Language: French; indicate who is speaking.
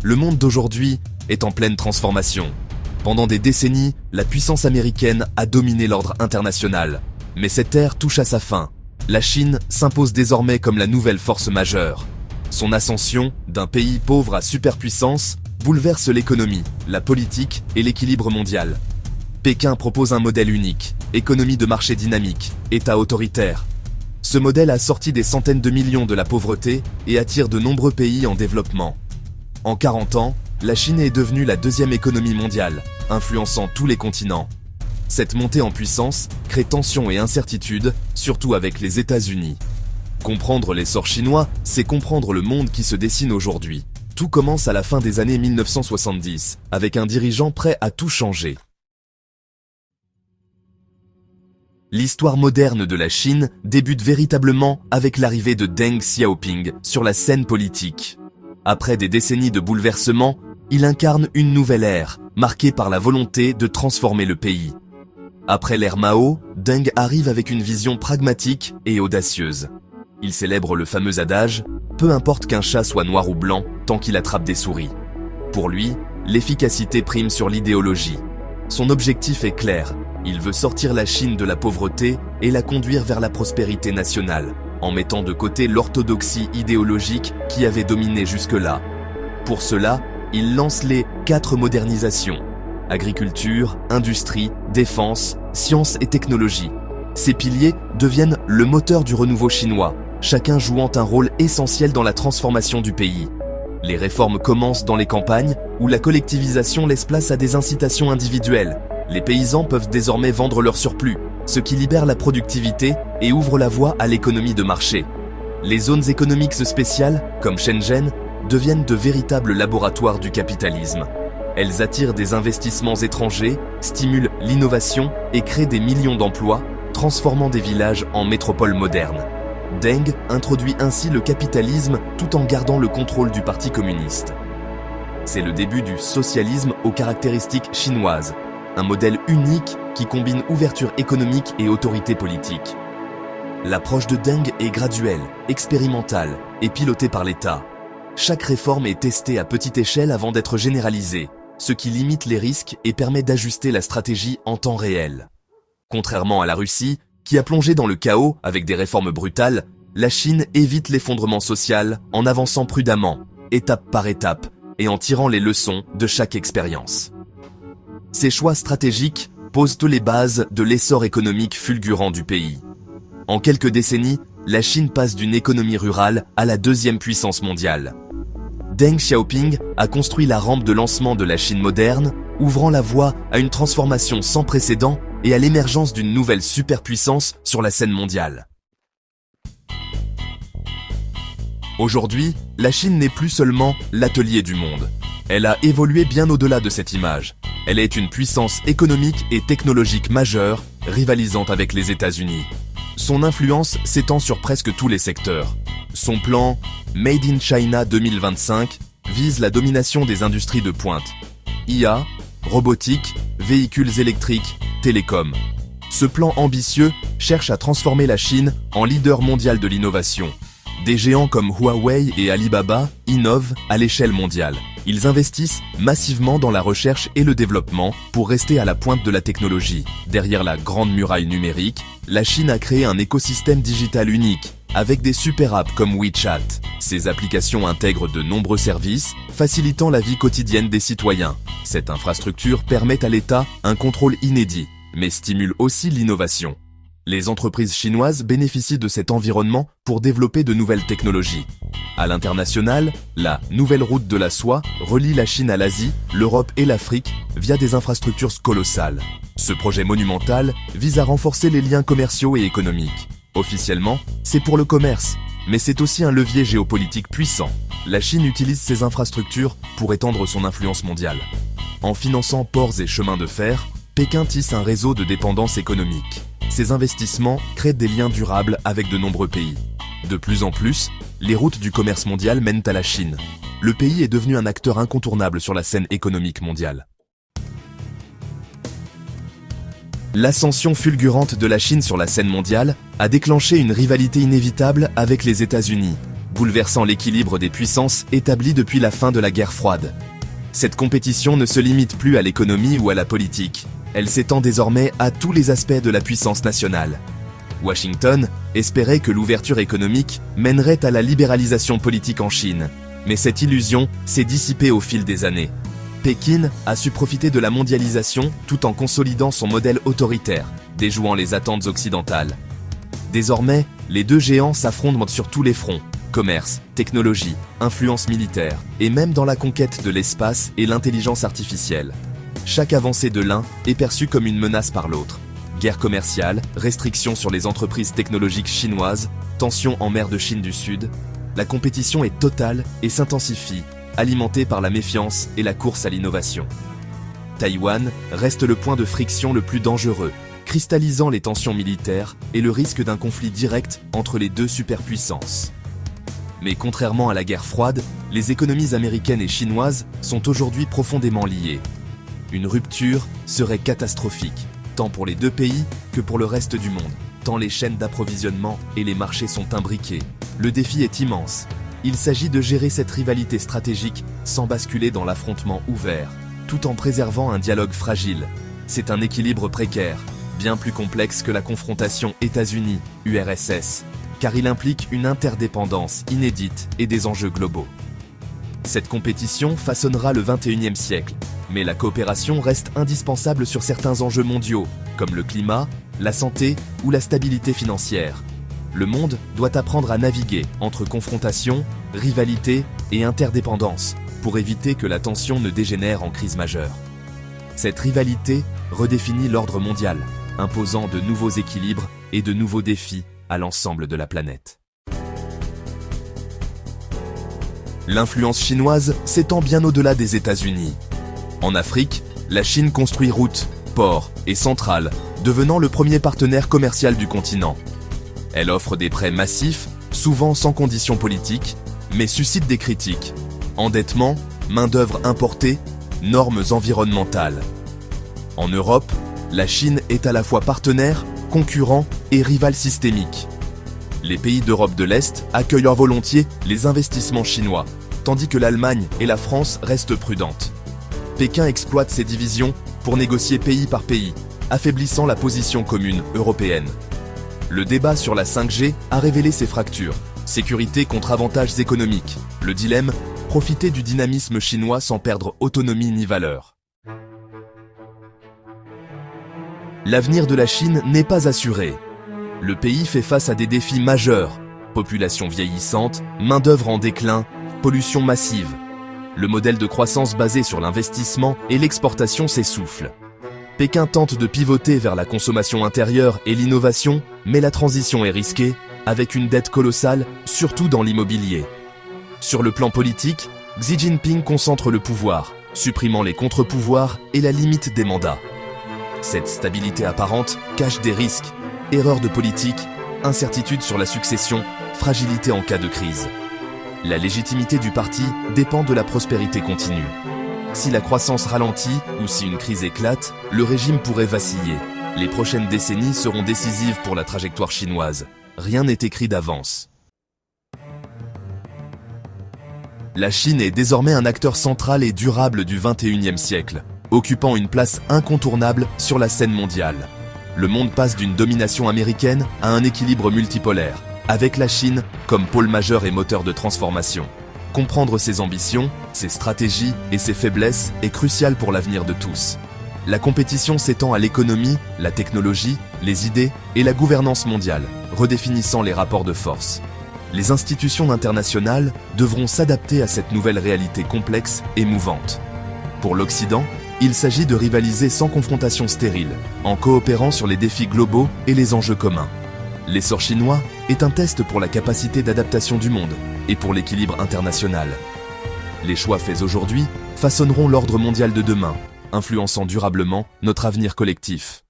Speaker 1: Le monde d'aujourd'hui est en pleine transformation. Pendant des décennies, la puissance américaine a dominé l'ordre international. Mais cette ère touche à sa fin. La Chine s'impose désormais comme la nouvelle force majeure. Son ascension, d'un pays pauvre à superpuissance, bouleverse l'économie, la politique et l'équilibre mondial. Pékin propose un modèle unique, économie de marché dynamique, État autoritaire. Ce modèle a sorti des centaines de millions de la pauvreté et attire de nombreux pays en développement. En 40 ans, la Chine est devenue la deuxième économie mondiale, influençant tous les continents. Cette montée en puissance crée tensions et incertitudes, surtout avec les États-Unis. Comprendre l'essor chinois, c'est comprendre le monde qui se dessine aujourd'hui. Tout commence à la fin des années 1970, avec un dirigeant prêt à tout changer. L'histoire moderne de la Chine débute véritablement avec l'arrivée de Deng Xiaoping sur la scène politique. Après des décennies de bouleversements, il incarne une nouvelle ère, marquée par la volonté de transformer le pays. Après l'ère Mao, Deng arrive avec une vision pragmatique et audacieuse. Il célèbre le fameux adage « Peu importe qu'un chat soit noir ou blanc, tant qu'il attrape des souris ». Pour lui, l'efficacité prime sur l'idéologie. Son objectif est clair, il veut sortir la Chine de la pauvreté et la conduire vers la prospérité nationale, en mettant de côté l'orthodoxie idéologique qui avait dominé jusque-là. Pour cela, il lance les 4 modernisations. Agriculture, industrie, défense, sciences et technologie. Ces piliers deviennent le moteur du renouveau chinois, chacun jouant un rôle essentiel dans la transformation du pays. Les réformes commencent dans les campagnes, où la collectivisation laisse place à des incitations individuelles. Les paysans peuvent désormais vendre leur surplus, ce qui libère la productivité et ouvre la voie à l'économie de marché. Les zones économiques spéciales, comme Shenzhen, deviennent de véritables laboratoires du capitalisme. Elles attirent des investissements étrangers, stimulent l'innovation et créent des millions d'emplois, transformant des villages en métropoles modernes. Deng introduit ainsi le capitalisme tout en gardant le contrôle du Parti communiste. C'est le début du socialisme aux caractéristiques chinoises, un modèle unique qui combine ouverture économique et autorité politique. L'approche de Deng est graduelle, expérimentale et pilotée par l'État. Chaque réforme est testée à petite échelle avant d'être généralisée, ce qui limite les risques et permet d'ajuster la stratégie en temps réel. Contrairement à la Russie, qui a plongé dans le chaos avec des réformes brutales, la Chine évite l'effondrement social en avançant prudemment, étape par étape, et en tirant les leçons de chaque expérience. Ces choix stratégiques posent les bases de l'essor économique fulgurant du pays. En quelques décennies, la Chine passe d'une économie rurale à la deuxième puissance mondiale. Deng Xiaoping a construit la rampe de lancement de la Chine moderne, ouvrant la voie à une transformation sans précédent et à l'émergence d'une nouvelle superpuissance sur la scène mondiale. Aujourd'hui, la Chine n'est plus seulement l'atelier du monde. Elle a évolué bien au-delà de cette image. Elle est une puissance économique et technologique majeure, rivalisant avec les États-Unis. Son influence s'étend sur presque tous les secteurs. Son plan Made in China 2025 vise la domination des industries de pointe. IA, robotique, véhicules électriques, télécom. Ce plan ambitieux cherche à transformer la Chine en leader mondial de l'innovation. Des géants comme Huawei et Alibaba innovent à l'échelle mondiale. Ils investissent massivement dans la recherche et le développement pour rester à la pointe de la technologie. Derrière la grande muraille numérique, la Chine a créé un écosystème digital unique, avec des super apps comme WeChat. Ces applications intègrent de nombreux services, facilitant la vie quotidienne des citoyens. Cette infrastructure permet à l'État un contrôle inédit, mais stimule aussi l'innovation. Les entreprises chinoises bénéficient de cet environnement pour développer de nouvelles technologies. À l'international, la Nouvelle Route de la Soie relie la Chine à l'Asie, l'Europe et l'Afrique via des infrastructures colossales. Ce projet monumental vise à renforcer les liens commerciaux et économiques. Officiellement, c'est pour le commerce, mais c'est aussi un levier géopolitique puissant. La Chine utilise ces infrastructures pour étendre son influence mondiale. En finançant ports et chemins de fer, Pékin tisse un réseau de dépendance économique. Ces investissements créent des liens durables avec de nombreux pays. De plus en plus, les routes du commerce mondial mènent à la Chine. Le pays est devenu un acteur incontournable sur la scène économique mondiale. L'ascension fulgurante de la Chine sur la scène mondiale a déclenché une rivalité inévitable avec les États-Unis. bouleversant l'équilibre des puissances établi depuis la fin de la guerre froide. Cette compétition ne se limite plus à l'économie ou à la politique, elle s'étend désormais à tous les aspects de la puissance nationale. Washington espérait que l'ouverture économique mènerait à la libéralisation politique en Chine, mais cette illusion s'est dissipée au fil des années. Pékin a su profiter de la mondialisation tout en consolidant son modèle autoritaire, déjouant les attentes occidentales. Désormais, les deux géants s'affrontent sur tous les fronts, commerce, technologie, influence militaire, et même dans la conquête de l'espace et l'intelligence artificielle. Chaque avancée de l'un est perçue comme une menace par l'autre. Guerre commerciale, restrictions sur les entreprises technologiques chinoises, tensions en mer de Chine du Sud, la compétition est totale et s'intensifie, alimentée par la méfiance et la course à l'innovation. Taïwan reste le point de friction le plus dangereux, cristallisant les tensions militaires et le risque d'un conflit direct entre les deux superpuissances. Mais contrairement à la guerre froide, les économies américaines et chinoises sont aujourd'hui profondément liées. Une rupture serait catastrophique, tant pour les deux pays que pour le reste du monde, tant les chaînes d'approvisionnement et les marchés sont imbriqués. Le défi est immense. Il s'agit de gérer cette rivalité stratégique sans basculer dans l'affrontement ouvert, tout en préservant un dialogue fragile. C'est un équilibre précaire, bien plus complexe que la confrontation États-Unis-URSS, car il implique une interdépendance inédite et des enjeux globaux. Cette compétition façonnera le XXIe siècle, mais la coopération reste indispensable sur certains enjeux mondiaux, comme le climat, la santé ou la stabilité financière. Le monde doit apprendre à naviguer entre confrontation, rivalité et interdépendance pour éviter que la tension ne dégénère en crise majeure. Cette rivalité redéfinit l'ordre mondial, imposant de nouveaux équilibres et de nouveaux défis à l'ensemble de la planète. L'influence chinoise s'étend bien au-delà des États-Unis. En Afrique, la Chine construit routes, ports et centrales, devenant le premier partenaire commercial du continent. Elle offre des prêts massifs, souvent sans conditions politiques, mais suscite des critiques. Endettement, main-d'œuvre importée, normes environnementales. En Europe, la Chine est à la fois partenaire, concurrent et rival systémique. Les pays d'Europe de l'Est accueillent volontiers les investissements chinois, tandis que l'Allemagne et la France restent prudentes. Pékin exploite ces divisions pour négocier pays par pays, affaiblissant la position commune européenne. Le débat sur la 5G a révélé ces fractures. Sécurité contre avantages économiques. Le dilemme, profiter du dynamisme chinois sans perdre autonomie ni valeur. L'avenir de la Chine n'est pas assuré. Le pays fait face à des défis majeurs. Population vieillissante, main-d'œuvre en déclin, pollution massive. Le modèle de croissance basé sur l'investissement et l'exportation s'essouffle. Pékin tente de pivoter vers la consommation intérieure et l'innovation, mais la transition est risquée, avec une dette colossale, surtout dans l'immobilier. Sur le plan politique, Xi Jinping concentre le pouvoir, supprimant les contre-pouvoirs et la limite des mandats. Cette stabilité apparente cache des risques, erreurs de politique, incertitude sur la succession, fragilité en cas de crise. La légitimité du parti dépend de la prospérité continue. Si la croissance ralentit ou si une crise éclate, le régime pourrait vaciller. Les prochaines décennies seront décisives pour la trajectoire chinoise. Rien n'est écrit d'avance. La Chine est désormais un acteur central et durable du XXIe siècle, occupant une place incontournable sur la scène mondiale. Le monde passe d'une domination américaine à un équilibre multipolaire, avec la Chine comme pôle majeur et moteur de transformation. Comprendre ses ambitions, ses stratégies et ses faiblesses est crucial pour l'avenir de tous. La compétition s'étend à l'économie, la technologie, les idées et la gouvernance mondiale, redéfinissant les rapports de force. Les institutions internationales devront s'adapter à cette nouvelle réalité complexe et mouvante. Pour l'Occident, il s'agit de rivaliser sans confrontation stérile, en coopérant sur les défis globaux et les enjeux communs. L'essor chinois est un test pour la capacité d'adaptation du monde et pour l'équilibre international. Les choix faits aujourd'hui façonneront l'ordre mondial de demain, influençant durablement notre avenir collectif.